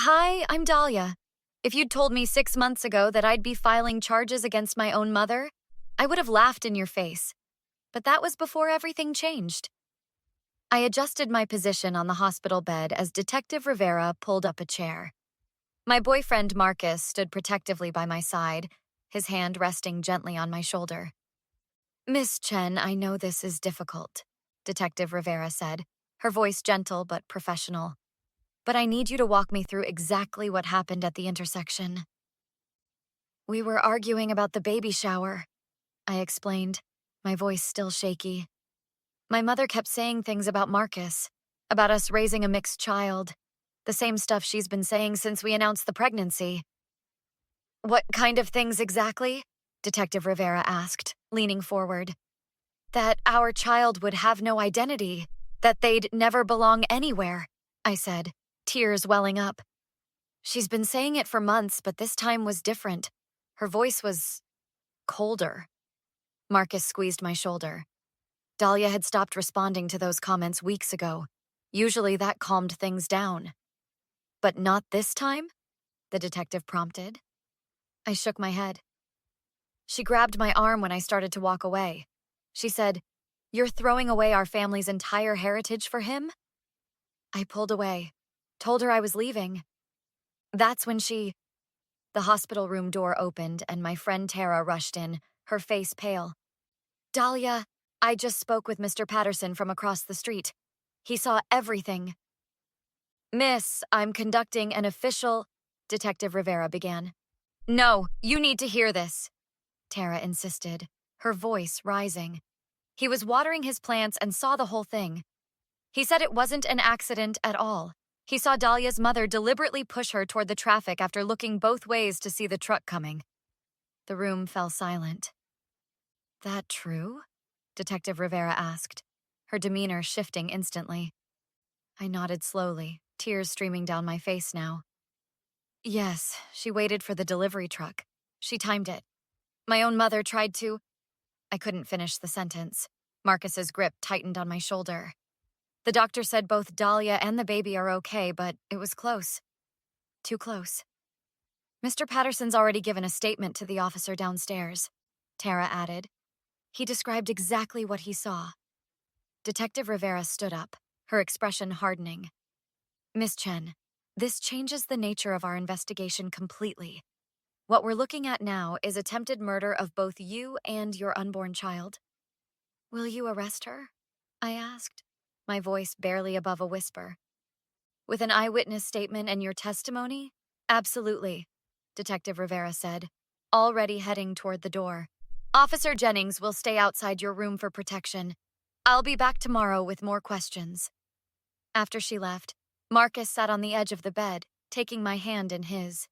Hi, I'm Dahlia. If you'd told me 6 months ago that I'd be filing charges against my own mother, I would have laughed in your face. But that was before everything changed. I adjusted my position on the hospital bed as Detective Rivera pulled up a chair. My boyfriend Marcus stood protectively by my side, his hand resting gently on my shoulder. Miss Chen, I know this is difficult, Detective Rivera said, her voice gentle but professional. But I need you to walk me through exactly what happened at the intersection. We were arguing about the baby shower, I explained, my voice still shaky. My mother kept saying things about Marcus, about us raising a mixed child, the same stuff she's been saying since we announced the pregnancy. What kind of things exactly? Detective Rivera asked, leaning forward. That our child would have no identity, that they'd never belong anywhere, I said, tears welling up. She's been saying it for months, but this time was different. Her voice was colder. Marcus squeezed my shoulder. Dahlia had stopped responding to those comments weeks ago. Usually that calmed things down. But not this time? The detective prompted. I shook my head. She grabbed my arm when I started to walk away. She said, "You're throwing away our family's entire heritage for him?" I pulled away, told her I was leaving. That's when The hospital room door opened and my friend Tara rushed in, her face pale. Dahlia, I just spoke with Mr. Patterson from across the street. He saw everything. Miss, I'm conducting an official, Detective Rivera began. No, you need to hear this, Tara insisted, her voice rising. He was watering his plants and saw the whole thing. He said it wasn't an accident at all. He saw Dahlia's mother deliberately push her toward the traffic after looking both ways to see the truck coming. The room fell silent. That true? Detective Rivera asked, her demeanor shifting instantly. I nodded slowly, tears streaming down my face now. Yes, she waited for the delivery truck. She timed it. My own mother tried to... I couldn't finish the sentence. Marcus's grip tightened on my shoulder. The doctor said both Dahlia and the baby are okay, but it was close. Too close. Mr. Patterson's already given a statement to the officer downstairs, Tara added. He described exactly what he saw. Detective Rivera stood up, her expression hardening. Miss Chen, this changes the nature of our investigation completely. What we're looking at now is attempted murder of both you and your unborn child. Will you arrest her? I asked, my voice barely above a whisper. With an eyewitness statement and your testimony? Absolutely, Detective Rivera said, already heading toward the door. Officer Jennings will stay outside your room for protection. I'll be back tomorrow with more questions. After she left, Marcus sat on the edge of the bed, taking my hand in his.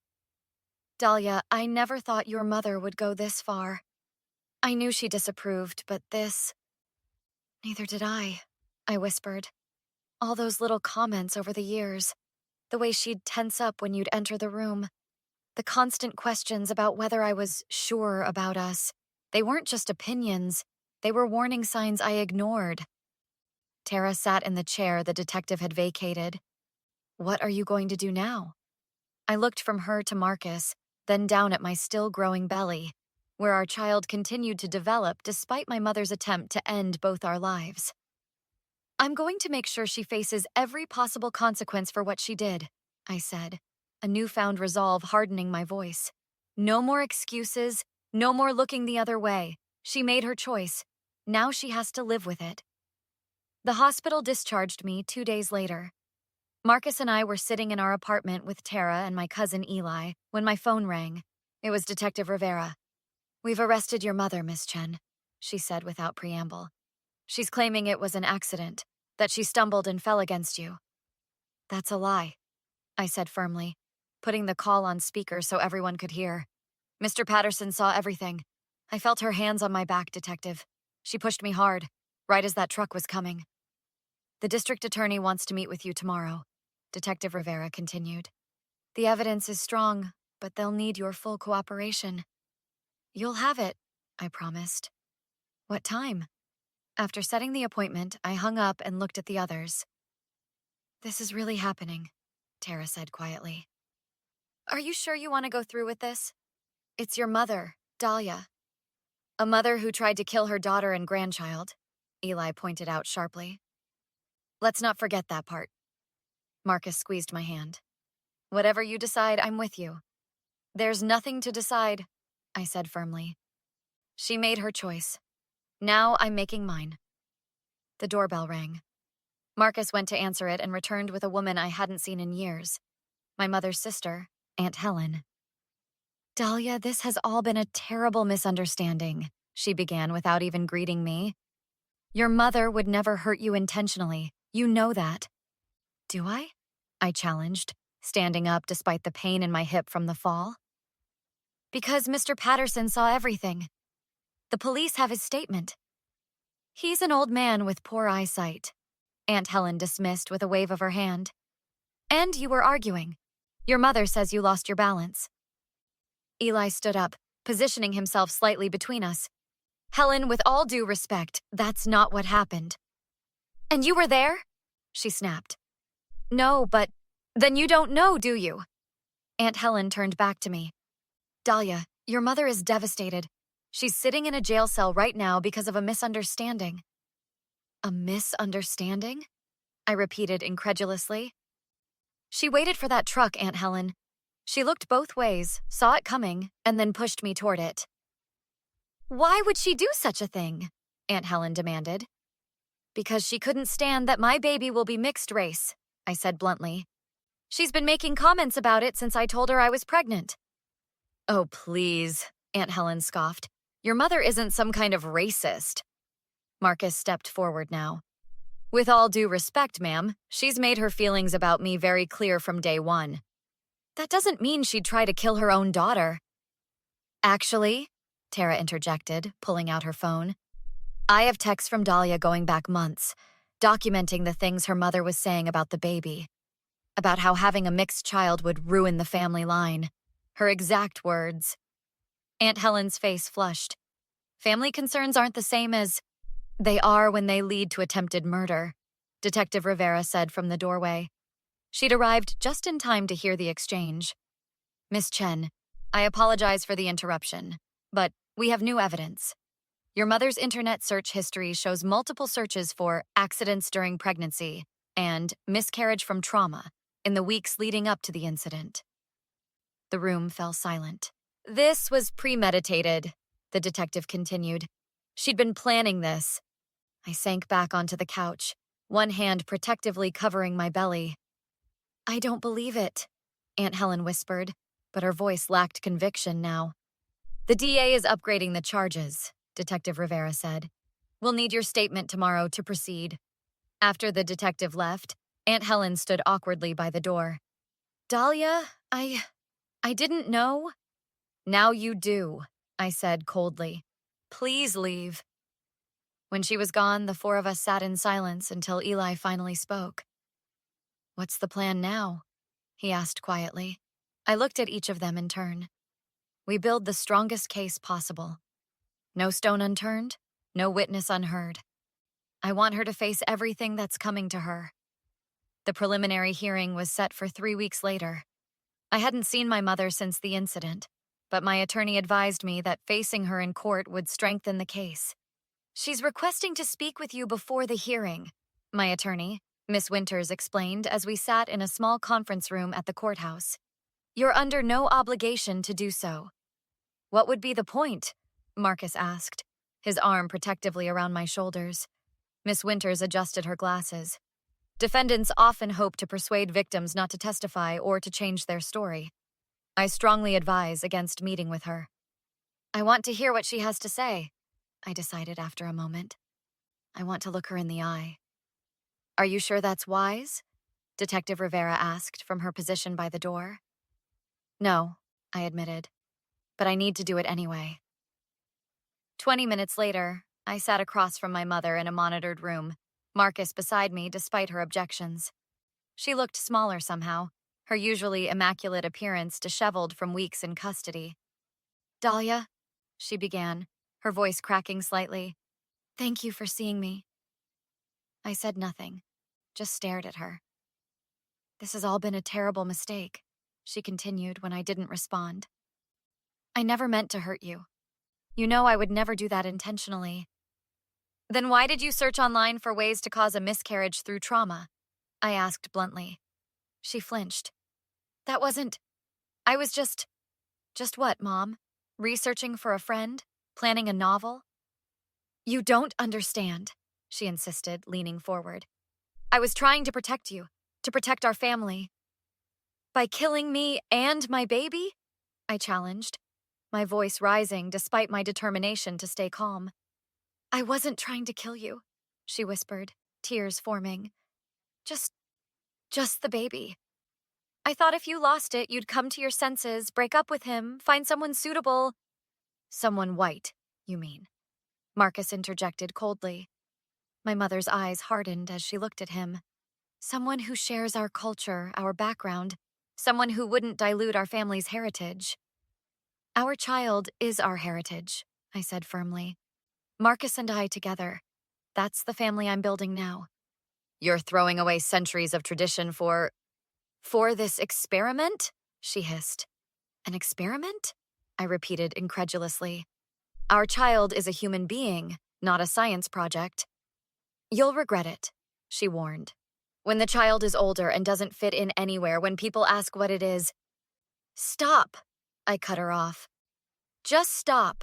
Dahlia, I never thought your mother would go this far. I knew she disapproved, but this... Neither did I whispered. All those little comments over the years, the way she'd tense up when you'd enter the room, the constant questions about whether I was sure about us. They weren't just opinions, they were warning signs I ignored. Tara sat in the chair the detective had vacated. What are you going to do now? I looked from her to Marcus, then down at my still growing belly, where our child continued to develop despite my mother's attempt to end both our lives. I'm going to make sure she faces every possible consequence for what she did, I said, a newfound resolve hardening my voice. No more excuses, no more looking the other way. She made her choice. Now she has to live with it. The hospital discharged me 2 days later. Marcus and I were sitting in our apartment with Tara and my cousin Eli when my phone rang. It was Detective Rivera. We've arrested your mother, Miss Chen, she said without preamble. She's claiming it was an accident, that she stumbled and fell against you. That's a lie, I said firmly, putting the call on speaker so everyone could hear. Mr. Patterson saw everything. I felt her hands on my back, Detective. She pushed me hard, right as that truck was coming. The district attorney wants to meet with you tomorrow, Detective Rivera continued. The evidence is strong, but they'll need your full cooperation. You'll have it, I promised. What time? After setting the appointment, I hung up and looked at the others. This is really happening, Tara said quietly. Are you sure you want to go through with this? It's your mother, Dahlia. A mother who tried to kill her daughter and grandchild, Eli pointed out sharply. Let's not forget that part. Marcus squeezed my hand. Whatever you decide, I'm with you. There's nothing to decide, I said firmly. She made her choice. Now I'm making mine. The doorbell rang. Marcus went to answer it and returned with a woman I hadn't seen in years. My mother's sister, Aunt Helen. Dahlia, this has all been a terrible misunderstanding, she began without even greeting me. Your mother would never hurt you intentionally. You know that. Do I? I challenged, standing up despite the pain in my hip from the fall. Because Mr. Patterson saw everything. The police have his statement. He's an old man with poor eyesight, Aunt Helen dismissed with a wave of her hand. And you were arguing. Your mother says you lost your balance. Eli stood up, positioning himself slightly between us. Helen, with all due respect, that's not what happened. And you were there? She snapped. No, but then you don't know, do you? Aunt Helen turned back to me. Dahlia, your mother is devastated. She's sitting in a jail cell right now because of a misunderstanding. A misunderstanding? I repeated incredulously. She waited for that truck, Aunt Helen. She looked both ways, saw it coming, and then pushed me toward it. Why would she do such a thing? Aunt Helen demanded. Because she couldn't stand that my baby will be mixed race, I said bluntly. She's been making comments about it since I told her I was pregnant. Oh, please, Aunt Helen scoffed. Your mother isn't some kind of racist. Marcus stepped forward now. With all due respect, ma'am, she's made her feelings about me very clear from day one. That doesn't mean she'd try to kill her own daughter. Actually, Tara interjected, pulling out her phone, I have texts from Dahlia going back months, documenting the things her mother was saying about the baby. About how having a mixed child would ruin the family line. Her exact words. Aunt Helen's face flushed. Family concerns aren't the same as... They are when they lead to attempted murder, Detective Rivera said from the doorway. She'd arrived just in time to hear the exchange. Miss Chen, I apologize for the interruption, but we have new evidence. Your mother's internet search history shows multiple searches for accidents during pregnancy and miscarriage from trauma in the weeks leading up to the incident. The room fell silent. This was premeditated, the detective continued. She'd been planning this. I sank back onto the couch, one hand protectively covering my belly. I don't believe it, Aunt Helen whispered, but her voice lacked conviction now. The DA is upgrading the charges, Detective Rivera said. We'll need your statement tomorrow to proceed. After the detective left, Aunt Helen stood awkwardly by the door. Dahlia, I didn't know. Now you do, I said coldly. Please leave. When she was gone, the four of us sat in silence until Eli finally spoke. What's the plan now? He asked quietly. I looked at each of them in turn. We build the strongest case possible. No stone unturned, no witness unheard. I want her to face everything that's coming to her. The preliminary hearing was set for 3 weeks later. I hadn't seen my mother since the incident, but my attorney advised me that facing her in court would strengthen the case. She's requesting to speak with you before the hearing, my attorney, Miss Winters, explained as we sat in a small conference room at the courthouse. You're under no obligation to do so. What would be the point? Marcus asked, his arm protectively around my shoulders. Miss Winters adjusted her glasses. Defendants often hope to persuade victims not to testify or to change their story. I strongly advise against meeting with her. I want to hear what she has to say, I decided after a moment. I want to look her in the eye. Are you sure that's wise? Detective Rivera asked from her position by the door. No, I admitted, but I need to do it anyway. 20 minutes later, I sat across from my mother in a monitored room, Marcus beside me despite her objections. She looked smaller somehow, her usually immaculate appearance disheveled from weeks in custody. Dahlia, she began, her voice cracking slightly. Thank you for seeing me. I said nothing, just stared at her. This has all been a terrible mistake, she continued when I didn't respond. I never meant to hurt you. You know I would never do that intentionally. Then why did you search online for ways to cause a miscarriage through trauma? I asked bluntly. She flinched. That wasn't... I was just... Just what, Mom? Researching for a friend? Planning a novel? You don't understand, she insisted, leaning forward. I was trying to protect you, to protect our family. By killing me and my baby? I challenged, my voice rising despite my determination to stay calm. I wasn't trying to kill you, she whispered, tears forming. Just the baby. I thought if you lost it, you'd come to your senses, break up with him, find someone suitable. Someone white, you mean? Marcus interjected coldly. My mother's eyes hardened as she looked at him. Someone who shares our culture, our background. Someone who wouldn't dilute our family's heritage. Our child is our heritage, I said firmly. Marcus and I together. That's the family I'm building now. You're throwing away centuries of tradition for this experiment? She hissed. An experiment? I repeated incredulously. Our child is a human being, not a science project. You'll regret it, she warned. When the child is older and doesn't fit in anywhere, when people ask what it is. Stop, I cut her off. Just stop.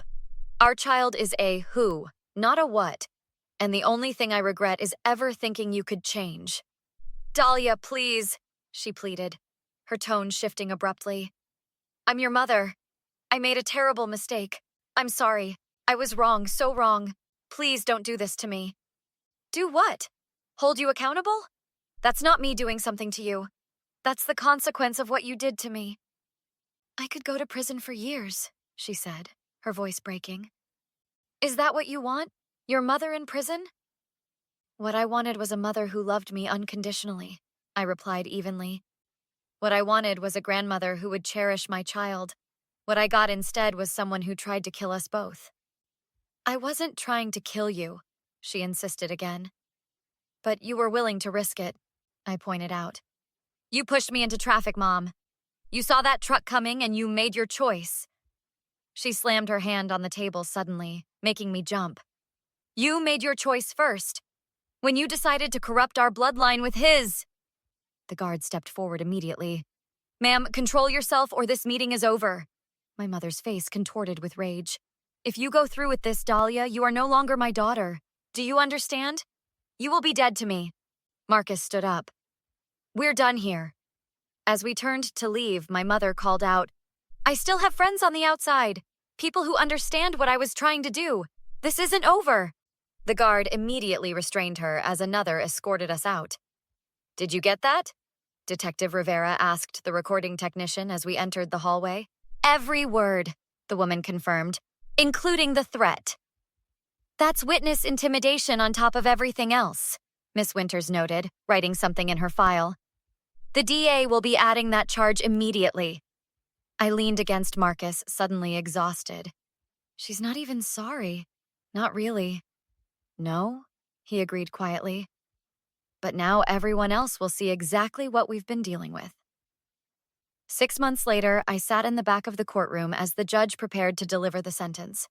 Our child is a who, not a what. And the only thing I regret is ever thinking you could change. Dahlia, please, she pleaded, her tone shifting abruptly. I'm your mother. I made a terrible mistake. I'm sorry. I was wrong, so wrong. Please don't do this to me. Do what? Hold you accountable? That's not me doing something to you. That's the consequence of what you did to me. I could go to prison for years, she said, her voice breaking. Is that what you want? Your mother in prison? What I wanted was a mother who loved me unconditionally, I replied evenly. What I wanted was a grandmother who would cherish my child. What I got instead was someone who tried to kill us both. I wasn't trying to kill you, she insisted again. But you were willing to risk it, I pointed out. You pushed me into traffic, Mom. You saw that truck coming and you made your choice. She slammed her hand on the table suddenly, making me jump. You made your choice first, when you decided to corrupt our bloodline with his. The guard stepped forward immediately. Ma'am, control yourself or this meeting is over. My mother's face contorted with rage. If you go through with this, Dahlia, you are no longer my daughter. Do you understand? You will be dead to me. Marcus stood up. We're done here. As we turned to leave, my mother called out, I still have friends on the outside. People who understand what I was trying to do. This isn't over. The guard immediately restrained her as another escorted us out. Did you get that? Detective Rivera asked the recording technician as we entered the hallway. Every word, the woman confirmed, including the threat. That's witness intimidation on top of everything else, Miss Winters noted, writing something in her file. The DA will be adding that charge immediately. I leaned against Marcus, suddenly exhausted. She's not even sorry. Not really. No, he agreed quietly. But now everyone else will see exactly what we've been dealing with. 6 months later, I sat in the back of the courtroom as the judge prepared to deliver the sentence.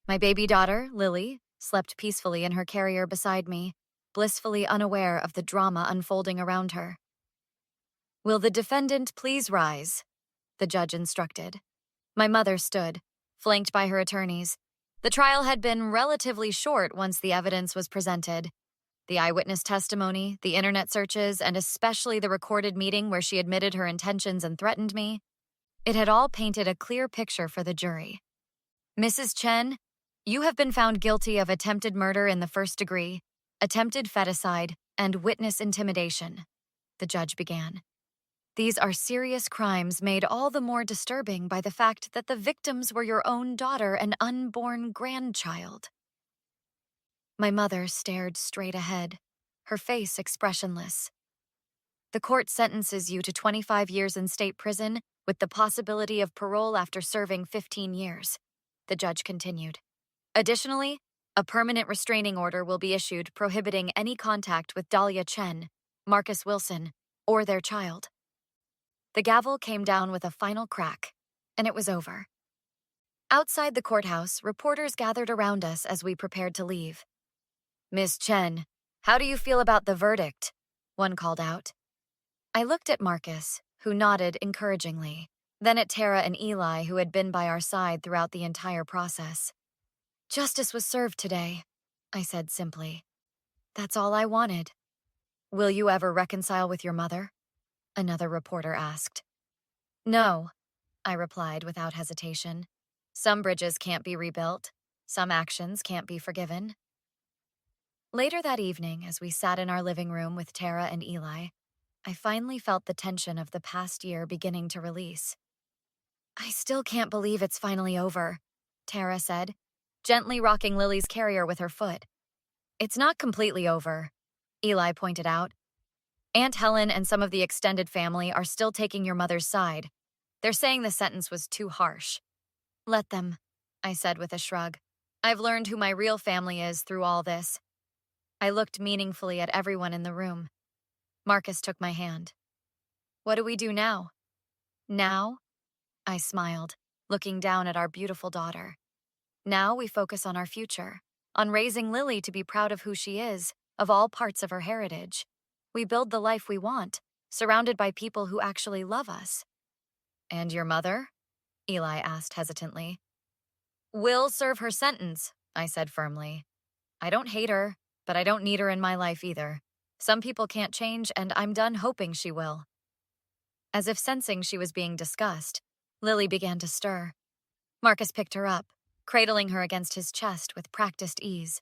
My baby daughter, Lily, slept peacefully in her carrier beside me, blissfully unaware of the drama unfolding around her. Will the defendant please rise? The judge instructed. My mother stood, flanked by her attorneys. The trial had been relatively short once the evidence was presented. The eyewitness testimony, the internet searches, and especially the recorded meeting where she admitted her intentions and threatened me, it had all painted a clear picture for the jury. Mrs. Chen, you have been found guilty of attempted murder in the first degree, attempted feticide, and witness intimidation, the judge began. These are serious crimes made all the more disturbing by the fact that the victims were your own daughter and unborn grandchild. My mother stared straight ahead, her face expressionless. The court sentences you to 25 years in state prison with the possibility of parole after serving 15 years, the judge continued. Additionally, a permanent restraining order will be issued prohibiting any contact with Dahlia Chen, Marcus Wilson, or their child. The gavel came down with a final crack, and it was over. Outside the courthouse, reporters gathered around us as we prepared to leave. "Miss Chen, how do you feel about the verdict?" one called out. I looked at Marcus, who nodded encouragingly, then at Tara and Eli, who had been by our side throughout the entire process. "Justice was served today," I said simply. "That's all I wanted." "Will you ever reconcile with your mother?" another reporter asked. "No," I replied without hesitation. "Some bridges can't be rebuilt. Some actions can't be forgiven." Later that evening, as we sat in our living room with Tara and Eli, I finally felt the tension of the past year beginning to release. "I still can't believe it's finally over," Tara said, gently rocking Lily's carrier with her foot. "It's not completely over," Eli pointed out. "Aunt Helen and some of the extended family are still taking your mother's side. They're saying the sentence was too harsh." "Let them," I said with a shrug. "I've learned who my real family is through all this." I looked meaningfully at everyone in the room. Marcus took my hand. "What do we do now?" "Now?" I smiled, looking down at our beautiful daughter. "Now we focus on our future, on raising Lily to be proud of who she is, of all parts of her heritage. We build the life we want, surrounded by people who actually love us." "And your mother?" Eli asked hesitantly. "Will serve her sentence," I said firmly. "I don't hate her, but I don't need her in my life either. Some people can't change, and I'm done hoping she will." As if sensing she was being discussed, Lily began to stir. Marcus picked her up, cradling her against his chest with practiced ease.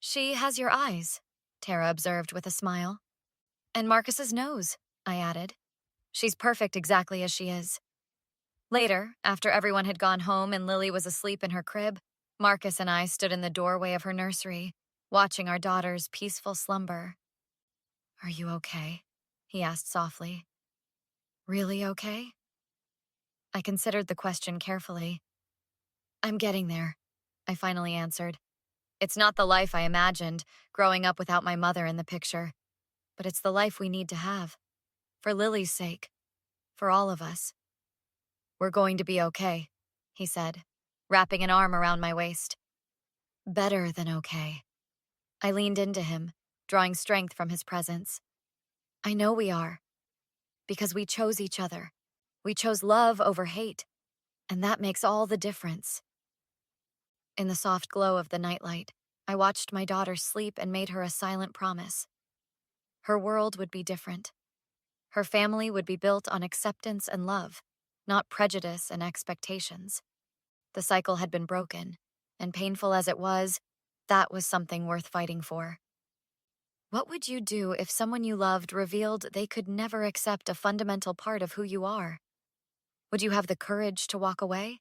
"She has your eyes," Tara observed with a smile. "And Marcus's nose," I added. "She's perfect exactly as she is." Later, after everyone had gone home and Lily was asleep in her crib, Marcus and I stood in the doorway of her nursery, watching our daughter's peaceful slumber. "Are you okay?" he asked softly. "Really okay?" I considered the question carefully. "I'm getting there," I finally answered. "It's not the life I imagined, growing up without my mother in the picture, but it's the life we need to have. For Lily's sake. For all of us." "We're going to be okay," he said, wrapping an arm around my waist. "Better than okay." I leaned into him, drawing strength from his presence. "I know we are. Because we chose each other. We chose love over hate. And that makes all the difference." In the soft glow of the nightlight, I watched my daughter sleep and made her a silent promise. Her world would be different. Her family would be built on acceptance and love, not prejudice and expectations. The cycle had been broken, and painful as it was, that was something worth fighting for. What would you do if someone you loved revealed they could never accept a fundamental part of who you are? Would you have the courage to walk away?